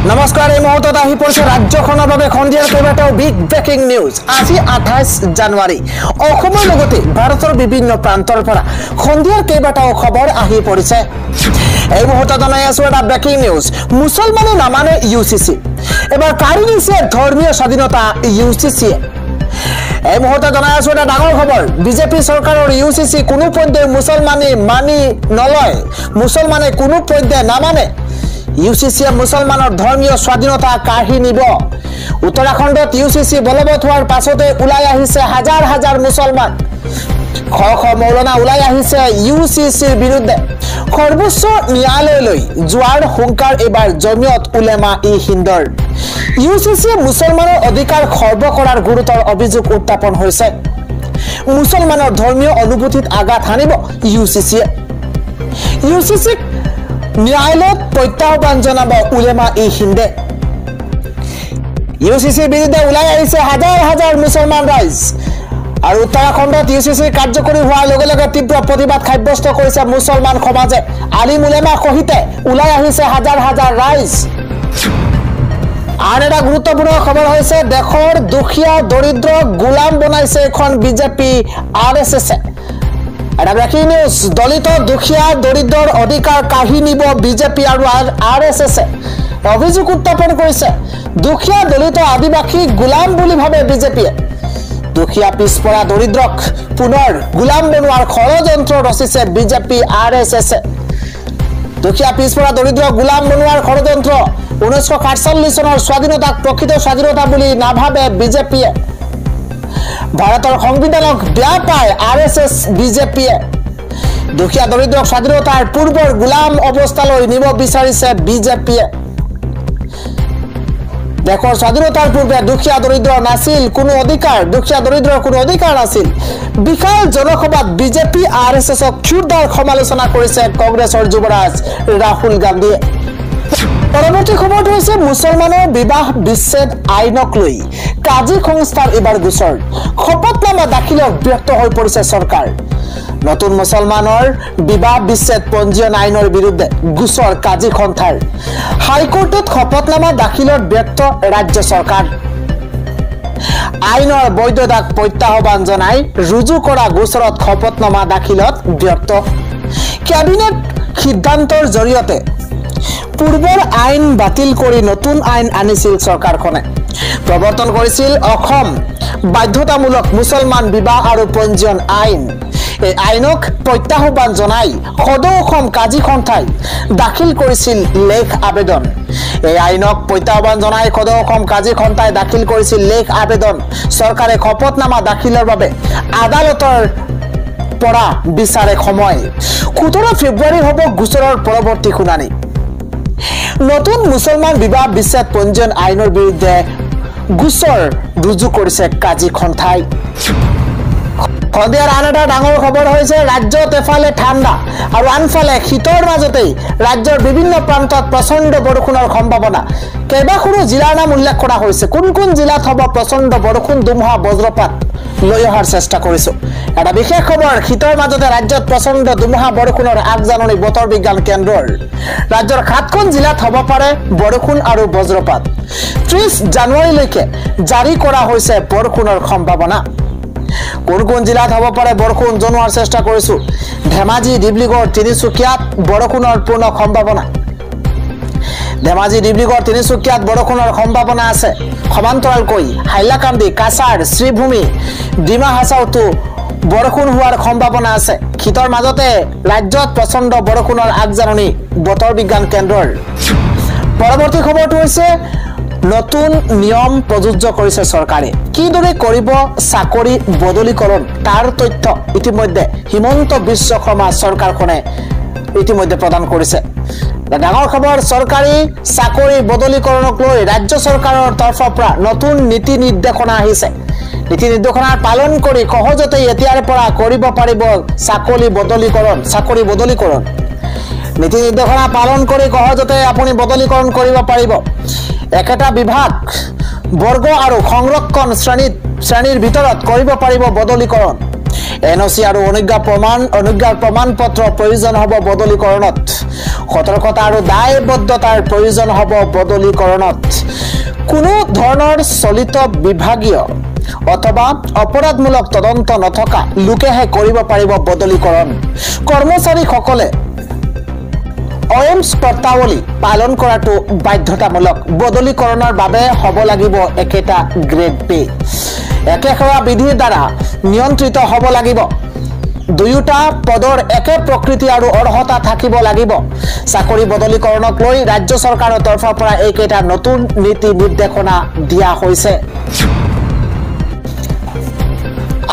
নমস্কাৰ এই মুহূৰ্তত আহি পৰিছে ৰাজ্যখনৰ বাবে খন্দিয়াৰ কেইবাটাও বিগ ব্ৰেকিং নিউজ। আজি 28 জানুৱাৰী অসমৰ লগতে ভাৰতৰ বিভিন্ন প্ৰান্তৰ পৰা খন্দিয়াৰ কেইবাটাও খবৰ আহি পৰিছে। এই মুহূৰ্তত জনাই আছো এটা ব্ৰেকিং নিউজ। মুছলমানে নামানে ইউচিচি, এবাৰ কাঢ়ি নিছে ধৰ্মীয় স্বাধীনতা ইউচিচি। এই মুহূৰ্তত জনাই আছো এটা ডাঙৰ খবৰ। বিজেপি চৰকাৰৰ ইউচিচি কোনো পৰ্যায়ে মুছলমানে মানি নলয়, মুছলমানে কোনো পৰ্যায়ে নামানে। ইউচিচিয়ে মুছলমানৰ ধৰ্মীয় স্বাধীনতা কাঢ়ি নিব। উত্তৰাখণ্ডত ইউচিচি বলবৎ হোৱাৰ পাছতে ওলাই আহিছে হাজাৰ হাজাৰ মুছলমান। শ শ মৌলানা ওলাই আহিছে ইউচিচিৰ বিৰুদ্ধে। সৰ্বোচ্চ ন্যায়ালয়লৈ যোৱাৰ হুংকাৰ এবাৰ জমিয়ত উলেমা ই হিন্দৰ। ইউচিচিয়ে মুছলমানৰ অধিকাৰ খৰ্ব কৰাৰ গুৰুতৰ অভিযোগ উত্থাপন হৈছে। মুছলমানৰ ধৰ্মীয় অনুভূতিত আঘাত হানিব ইউচিচিয়ে। ইউচিচিক ন্যায়ালয়ত প্ৰত্যাহ্বান জনাব উলেমা ই হিন্দে। ইউচিচিৰ বিৰুদ্ধে ওলাই আহিছে হাজাৰ হাজাৰ মুছলমান ৰাইজ। আৰু উত্তৰাখণ্ডত ইউচিচি কাৰ্যকৰী হোৱাৰ লগে লগে তীব্ৰ প্ৰতিবাদ সাব্যস্ত কৰিছে মুছলমান সমাজে। আলিম উলেমা সহিতে ওলাই আহিছে হাজাৰ হাজাৰ ৰাইজ। আন এটা গুৰুত্বপূৰ্ণ খবৰ হৈছে দেশৰ দুখীয়া দৰিদ্ৰক গোলাম বনাইছে এখন বিজেপি আৰএছএছে। এটা ব্ৰেকিং নিউজ। দলিত দুখীয়া দৰিদ্ৰৰ অধিকাৰ কাঢ়ি নিব বিজেপি আৰু আৰএছএছে। অভিযোগ উত্থাপন কৰিছে দুখীয়া দলিত আদিবাসীক গোলাম বুলি ভাবে বিজেপিয়ে। দুখীয়া পিছপৰা দৰিদ্ৰক পুনৰ গোলাম বনোৱাৰ ষড়যন্ত্ৰ ৰচিছে বিজেপি আৰএছএছে। দুখীয়া পিছপৰা দৰিদ্ৰক গোলাম বনোৱাৰ ষড়যন্ত্ৰ। 1947 চনৰ স্বাধীনতাক প্ৰকৃত স্বাধীনতা বুলি নাভাবে বিজেপিয়ে। ভাৰতৰ সংবিধানক বেয়া পায় আৰএছএছ বিজেপিয়ে। দুখীয়া দৰিদ্ৰক স্বাধীনতাৰ পূৰ্বৰ গোলাম অৱস্থালৈ নিব বিচাৰিছে বিজেপিয়ে। দেশৰ স্বাধীনতাৰ পূৰ্বে দুখীয়া দৰিদ্ৰৰ নাছিল কোনো অধিকাৰ, দুখীয়া দৰিদ্ৰৰ কোনো অধিকাৰ নাছিল। বিশাল জনসভাত বিজেপি আৰএছএছক ক্ষুৰদাৰ সমালোচনা কৰিছে কংগ্ৰেছৰ যুৱৰাজ ৰাহুল গান্ধীয়ে। পৰৱৰ্তী খবৰটো হৈছে মুছলমানৰ বিবাহ বিচ্ছেদ আইনক লৈ কাজী সংস্থাৰ এবাৰ গোচৰ। শপতনামা দাখিলত ব্যৰ্থ হৈ পৰিছে চৰকাৰ। নতুন মুছলমানৰ বিবাহ বিচ্ছেদ পঞ্জীয়ন আইনৰ বিৰুদ্ধে গোচৰ কাজী সংস্থাৰ। হাইকোৰ্টত শপতনামা দাখিলত ব্যৰ্থ ৰাজ্য চৰকাৰ। আইনৰ বৈধতাক প্ৰত্যাহ্বান জনাই ৰুজু কৰা গোচৰত শপতনামা দাখিলত ব্যৰ্থ। কেবিনেট সিদ্ধান্তৰ জৰিয়তে পূৰ্বৰ আইন বাতিল কৰি নতুন আইন আনিছিল চৰকাৰখনে। প্ৰৱৰ্তন কৰিছিল অসম বাধ্যতামূলক মুছলমান বিবাহ আৰু পঞ্জীয়ন আইন। এই আইনক প্ৰত্যাহ্বান জনাই সদৌ অসম কাজী সংস্থাই দাখিল কৰিছিল লেখ আবেদন। এই আইনক প্ৰত্যাহ্বান জনাই সদৌ অসম কাজী সংস্থাই দাখিল কৰিছিল লেখ আবেদন। চৰকাৰে শপতনামা দাখিলৰ বাবে আদালতৰ পৰা বিচাৰে সময়। 17 ফেব্ৰুৱাৰী হ'ব গোচৰৰ পৰৱৰ্তী শুনানি। নতুন মুছলমান বিবাহ বিচ্ছেদ পঞ্জীয়ন আইনৰ বিৰুদ্ধে গোচৰ ৰুজু কৰিছে কাজী সংস্থাই। সন্ধিয়াৰ আন এটা ডাঙৰ খবৰ হৈছে ৰাজ্যত এফালে ঠাণ্ডা আৰু আনফালে শীতৰ মাজতেই ৰাজ্যৰ বিভিন্ন প্ৰান্তত প্ৰচণ্ড বৰষুণৰ সম্ভাৱনা। কেইবাখনো জিলাৰ নাম উল্লেখ কৰা হৈছে। কোন কোন জিলাত হ'ব প্ৰচণ্ড বৰষুণ ধুমুহা বজ্ৰপাত লৈ অহাৰ চেষ্টা কৰিছো। এটা বিশেষ খবৰ, শীতৰ মাজতে ৰাজ্যত প্ৰচণ্ড ধুমুহা বৰষুণৰ আগজাননী বতৰ বিজ্ঞান কেন্দ্ৰৰ। ৰাজ্যৰ 7খন জিলাত হ'ব পাৰে বৰষুণ আৰু বজ্ৰপাত। 30 জানুৱাৰীলৈকে জাৰি কৰা হৈছে বৰষুণৰ সম্ভাৱনা। কোন কোন জিলাত হ'ব পাৰে বৰষুণ জনোৱাৰ চেষ্টা কৰিছো। ধেমাজি, ডিব্ৰুগড়, তিনিচুকীয়াত বৰষুণৰ পূৰ্ণ সম্ভাৱনা। ধেমাজি, ডিব্ৰুগড়, তিনিচুকীয়াত বৰষুণৰ সম্ভাৱনা আছে। সমান্তৰালকৈ হাইলাকান্দি, কাছাৰ, শ্ৰীভূমি, ডিমা হাছাওতো বৰষুণ হোৱাৰ সম্ভাৱনা আছে। শীতৰ মাজতে ৰাজ্যত প্ৰচণ্ড বৰষুণৰ আগজাননী বতৰ বিজ্ঞান কেন্দ্ৰৰ। পৰৱৰ্তী খবৰটো হৈছে নতুন নিয়ম প্ৰযোজ্য কৰিছে চৰকাৰে। কিদৰে কৰিব চাকৰি বদলীকৰণ তাৰ তথ্য ইতিমধ্যে হিমন্ত বিশ্ব শৰ্মা চৰকাৰখনে ইতিমধ্যে প্ৰদান কৰিছে। ডাঙৰ খবৰ, চৰকাৰী চাকৰি বদলীকৰণক লৈ ৰাজ্য চৰকাৰৰ তৰফৰ পৰা নতুন নীতি নিৰ্দেশনা আহিছে। নীতি নিৰ্দেশনা পালন কৰি সহজতে এতিয়াৰ পৰা কৰিব পাৰিব চাকৰি বদলীকৰণ। নীতি নিৰ্দেশনা পালন কৰি সহজতে আপুনি বদলীকৰণ কৰিব পাৰিব। একেটা বিভাগ বৰ্গ আৰু সংৰক্ষণ শ্ৰেণীৰ ভিতৰত কৰিব পাৰিব বদলীকৰণ। এনঅচি আৰু অনুজ্ঞাৰ প্ৰমাণ পত্ৰ প্ৰয়োজন হ'ব বদলীকৰণত। সতৰ্কতা আৰু দায়বদ্ধতাৰ প্ৰয়োজন হ'ব বদলীকৰণত কোনো ধৰণৰ চলিত বিভাগীয় অথবা অপৰাধমূলক তদন্ত নথকা লোকেহে কৰিব পাৰিব বদলীকৰণ কৰ্মচাৰীসকলে অএমছ পত্ৰাৱলী পালন কৰাটো বাধ্যতামূলক বদলীকৰণৰ বাবে হ'ব লাগিব একেটা গ্ৰেড পে একে সেৱা বিধিৰ দ্বাৰা নিয়ন্ত্ৰিত হ'ব লাগিব দুয়োটা পদৰ একে প্ৰকৃতি আৰু অৰ্হতা থাকিব লাগিব চাকৰি বদলীকৰণক লৈ ৰাজ্য চৰকাৰৰ তৰফৰ পৰা এইকেইটা নতুন নীতি নিৰ্দেশনা দিয়া হৈছে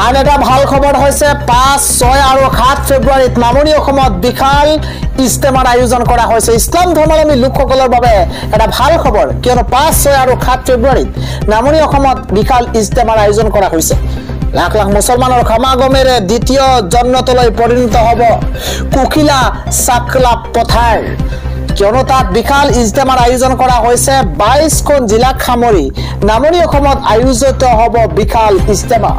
আন এটা ভাল খবৰ হৈছে 5, 6 আৰু 7 ফেব্ৰুৱাৰীত নামনি অসমত বিশাল ইস্তেমাৰ আয়োজন কৰা হৈছে ইছলাম ধৰ্মাৱলম্বী লোকসকলৰ বাবে এটা ভাল খবৰ কিয়নো 5, 6 আৰু 7 ফেব্ৰুৱাৰীত নামনি অসমত বিশাল ইস্তেমাৰ আয়োজন কৰা হৈছে লাখ লাখ মুছলমানৰ সমাগমেৰে দ্বিতীয় জন্নতলৈ পৰিণত হ'ব কুকিলা চাকলা পথাৰ কিয়নো তাত বিশাল ইস্তেমাৰ আয়োজন কৰা হৈছে 22খন জিলাক সামৰি নামনি অসমত আয়োজিত হ'ব বিশাল ইস্তেমা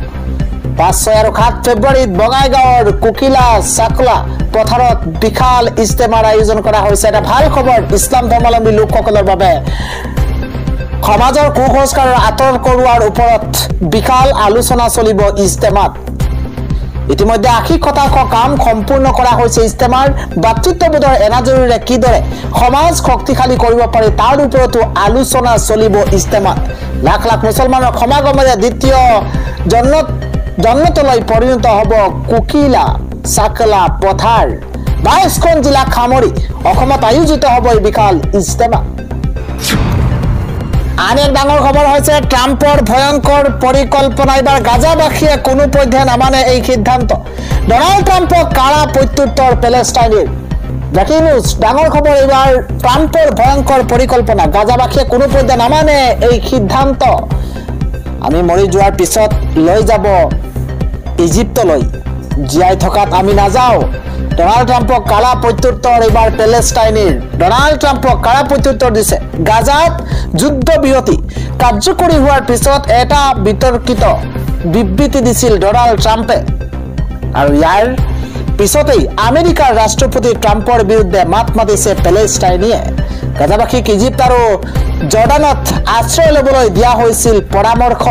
5, 6 আৰু 7 ফেব্ৰুৱাৰীত বঙাইগাঁৱৰ কুকিলা চাকলা পথাৰত বিশাল ইস্তেমাৰ আয়োজন কৰা হৈছে এটা ভাল খবৰ ইছলাম ধৰ্মাৱলম্বী লোকসকলৰ বাবে সমাজৰ কুসংস্কাৰৰ আঁতৰ কৰোৱাৰ ওপৰত বিশাল আলোচনা চলিব ইস্তেমাত ইতিমধ্যে 80% কাম সম্পূৰ্ণ কৰা হৈছে ইস্তেমাৰ ভাতৃত্ববোধৰ এনাজৰীৰে কিদৰে সমাজ শক্তিশালী কৰিব পাৰি তাৰ ওপৰতো আলোচনা চলিব ইস্তেমাত লাখ লাখ মুছলমানৰ সমাগমেৰে দ্বিতীয় জন্নতলৈ পৰিণত হ'ব কুকিলা চাকলা পথাৰ 22খন জিলাক সামৰি অসমত আয়োজিত হ'ব এই বিশাল ইস্তেমা আন এক ডাঙৰ খবৰ হৈছে ট্ৰাম্পৰ ভয়ংকৰ পৰিকল্পনা এবাৰ গাজাবাসীয়ে কোনো পধ্যে নামানে এই সিদ্ধান্ত ডনাল্ড ট্ৰাম্পক কাৰা প্ৰত্যুত্তৰ পেলেষ্টাইনৰ ব্ৰেকিং নিউজ ডাঙৰ খবৰ এবাৰ ট্ৰাম্পৰ ভয়ংকৰ পৰিকল্পনা গাজাবাসীয়ে কোনো পধ্যে নামানে এই সিদ্ধান্ত আমি মৰি যোৱাৰ পিছত লৈ যাব ইজিপ্তলৈ জীয়াই থকাত আমি নাযাওঁ ডনাল্ড ট্ৰাম্পক কাৰা প্ৰত্যুত্তৰ এবাৰ পেলেষ্টাইনৰ ডনাল্ড ট্ৰাম্পক কাৰা প্ৰত্যুত্তৰ দিছে গাজাত যুদ্ধবিৰতি কাৰ্যকৰী হোৱাৰ পিছত এটা বিতৰ্কিত বিবৃতি দিছিল ডনাল্ড ট্ৰাম্পে আৰু ইয়াৰ পিছতেই আমেৰিকাৰ ৰাষ্ট্ৰপতি ট্ৰাম্পৰ বিৰুদ্ধে মাত মাতিছে পেলেষ্টাইনিয়ে গাজাবাসীক ইজিপ্ত আৰু জৰ্ডানত আশ্ৰয় ল'বলৈ দিয়া হৈছিল পৰামৰ্শ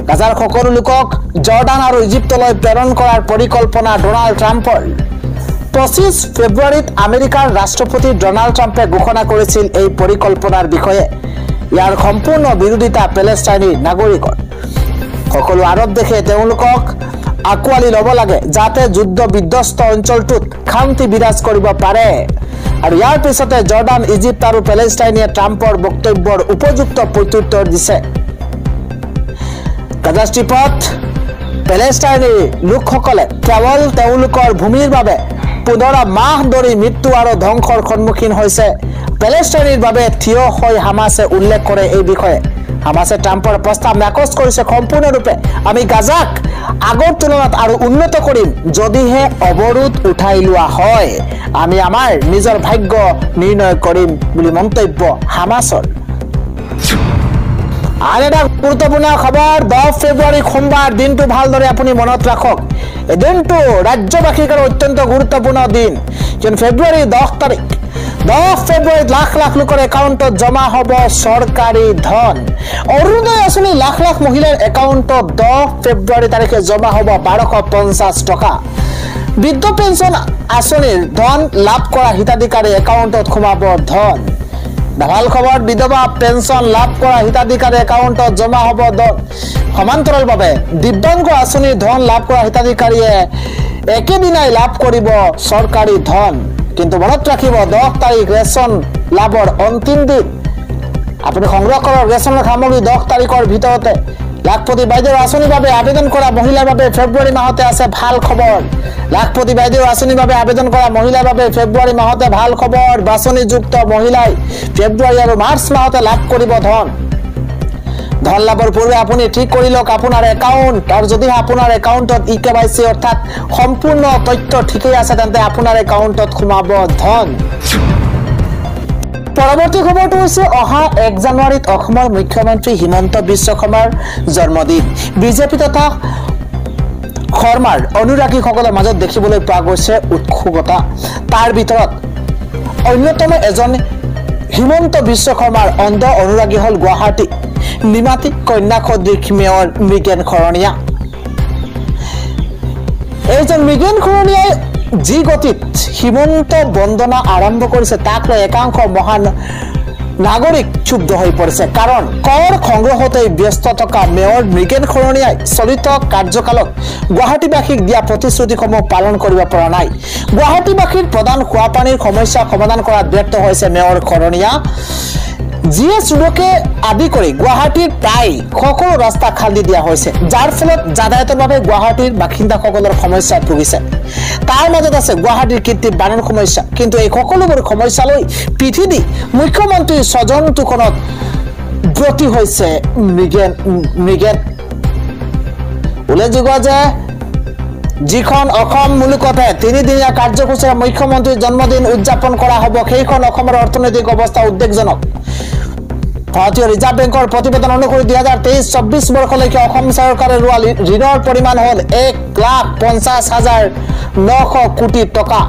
গাজাৰ সকলো লোকক জৰ্ডান আৰু ইজিপ্তলৈ প্ৰেৰণ কৰাৰ পৰিকল্পনা ডনাল্ড ট্ৰাম্পৰ 25 ফেব্ৰুৱাৰীত আমেৰিকাৰ ৰাষ্ট্ৰপতি ডনাল্ড ট্ৰাম্পে ঘোষণা কৰিছিল এই পৰিকল্পনাৰ বিষয়ে ইয়াৰ সম্পূৰ্ণ বিৰোধিতা পেলেষ্টাইনী নাগৰিকৰ সকলো আৰব দেশে তেওঁলোকক আঁকোৱালি ল'ব লাগে যাতে যুদ্ধ বিধ্বস্ত অঞ্চলটোত শান্তি বিৰাজ কৰিব পাৰে আৰু ইয়াৰ পিছতে জৰ্ডান ইজিপ্ত আৰু পেলেষ্টাইনিয়ে ট্ৰাম্পৰ বক্তব্যৰ উপযুক্ত প্ৰত্যুত্তৰ দিছে গাজা ষ্ট্ৰীপত পেলেষ্টাইনী লোকসকলে কেৱল তেওঁলোকৰ ভূমিৰ বাবে 15 মাহ ধৰি মৃত্যু আৰু ধ্বংসৰ সন্মুখীন হৈছে পেলেষ্টাইনীৰ বাবে থিয় হৈ হামাছে উল্লেখ কৰে এই বিষয়ে হামাছে ট্ৰাম্পৰ প্ৰস্তাৱ নাকচ কৰিছে সম্পূৰ্ণৰূপে আমি গাজাক আগৰ তুলনাত আৰু উন্নত কৰিম যদিহে অৱৰোধ উঠাই লোৱা হয় আমি আমাৰ নিজৰ ভাগ্য নিৰ্ণয় কৰিম বুলি মন্তব্য হামাছৰ আন এটা গুৰুত্বপূৰ্ণ খবৰ 10 ফেব্ৰুৱাৰী সোমবাৰ দিনটো ভালদৰে আপুনি মনত ৰাখক এই দিনটো ৰাজ্যবাসীৰ কাৰণে অত্যন্ত গুৰুত্বপূৰ্ণ দিন কিয়নো ফেব্ৰুৱাৰী 10 তাৰিখ 10 ফেব্ৰুৱাৰীত লাখ লাখ লোকৰ একাউণ্টত জমা হ'ব চৰকাৰী ধন অৰুণোদয় আঁচনি লাখ লাখ মহিলাৰ একাউণ্টত 10 ফেব্ৰুৱাৰী তাৰিখে জমা হ'ব 1250 টকা বৃদ্ধ পেঞ্চন আঁচনিৰ ধন লাভ কৰা হিতাধিকাৰী একাউণ্টত সোমাব ধন ভাল খবৰ বিধৱা পেঞ্চন লাভ কৰা হিতাধিকাৰী একাউণ্টত জমা হ'ব ধন সমান্তৰালভাৱে দিব্যাংগ আঁচনিৰ ধন লাভ কৰা হিতাধিকাৰীয়ে একেদিনাই লাভ কৰিব চৰকাৰী ধন কিন্তু মনত ৰাখিব 10 তাৰিখ ৰেচন লাভৰ অন্তিম দিন আপুনি সংগ্ৰহ কৰা ৰেচনৰ সামগ্ৰী 10 তাৰিখৰ ভিতৰতে লাখপতি বাইদেউ আঁচনিৰ বাবে আবেদন কৰা মহিলাৰ বাবে ফেব্ৰুৱাৰী মাহতে আছে ভাল খবৰ লাখপতি বাইদেউ আঁচনিৰ বাবে আবেদন কৰা মহিলাৰ বাবে ফেব্ৰুৱাৰী মাহতে ভাল খবৰ বাছনিযুক্ত মহিলাই ফেব্ৰুৱাৰী আৰু মাৰ্চ মাহতে লাভ কৰিব ধন লাভৰ পূৰ্বে আপুনি ঠিক কৰি লওক আপোনাৰ একাউণ্ট আৰু যদি আপোনাৰ একাউণ্টত ইকেৱাইচি অৰ্থাৎ সম্পূৰ্ণ তথ্য ঠিকই আছে তেন্তে আপোনাৰ একাউণ্টত সোমাব ধন পৰৱৰ্তী খবৰটো হৈছে অহা 1 জানুৱাৰীত অসমৰ মুখ্যমন্ত্ৰী হিমন্ত বিশ্ব শৰ্মাৰ জন্মদিন বিজেপি তথা শৰ্মাৰ অনুৰাগীসকলৰ মাজত দেখিবলৈ পোৱা গৈছে উৎসুকতা তাৰ ভিতৰত অন্যতম এজন হিমন্ত বিশ্ব শৰ্মাৰ অন্ধ অনুৰাগী হল গুৱাহাটী নিমাতী কন্যা সদৃশ মেয়ৰ মৃগেন খৰণীয়া। এইজন মৃগেন খৰণীয়াই যি গতিত হিমন্ত বন্দনা আৰম্ভ কৰিছে তাক লৈ একাংশ মহান নাগৰিক ক্ষুব্ধ হৈ পৰিছে। কাৰণ কৰ সংগ্ৰহতে ব্যস্ত থকা মেয়ৰ মৃগেন খৰণীয়াই চলিত কাৰ্যকালত গুৱাহাটীবাসীক দিয়া প্ৰতিশ্ৰুতিসমূহ পালন কৰিব পৰা নাই। গুৱাহাটীবাসীৰ প্ৰধান খোৱা পানীৰ সমস্যা সমাধান কৰাত ব্যৰ্থ হৈছে মেয়ৰ খৰণীয়া। জিএছ ৰোডকে আদি কৰি গুৱাহাটীৰ প্ৰায় সকলো ৰাস্তা খান্দি দিয়া হৈছে, যাৰ ফলত যাতায়াতৰ বাবে গুৱাহাটীৰ বাসিন্দাসকলৰ সমস্যাত ভুগিছে। তাৰ মাজত আছে গুৱাহাটীৰ কৃত্ৰিম বানৰ সমস্যা। কিন্তু এই সকলোবোৰ সমস্যালৈ পিঠি দি মুখ্যমন্ত্ৰীৰ স্বজন তোষণত ব্ৰতী হৈছে মৃগেন। উল্লেখযোগ্য যে যিখন অসম মুলুকতে 3 দিনীয়া কাৰ্যসূচীৰে মুখ্যমন্ত্ৰীৰ জন্মদিন উদযাপন কৰা হ'ব, সেইখন অসমৰ অৰ্থনৈতিক অৱস্থা উদ্বেগজনক। ভাৰতীয় ৰিজাৰ্ভ বেংকৰ প্ৰতিবেদন অনুসৰি 2023-24 বৰ্ষলৈকে অসম চৰকাৰে লোৱা ঋণৰ পৰিমাণ হ'ল 1,50,900 কোটি টকা।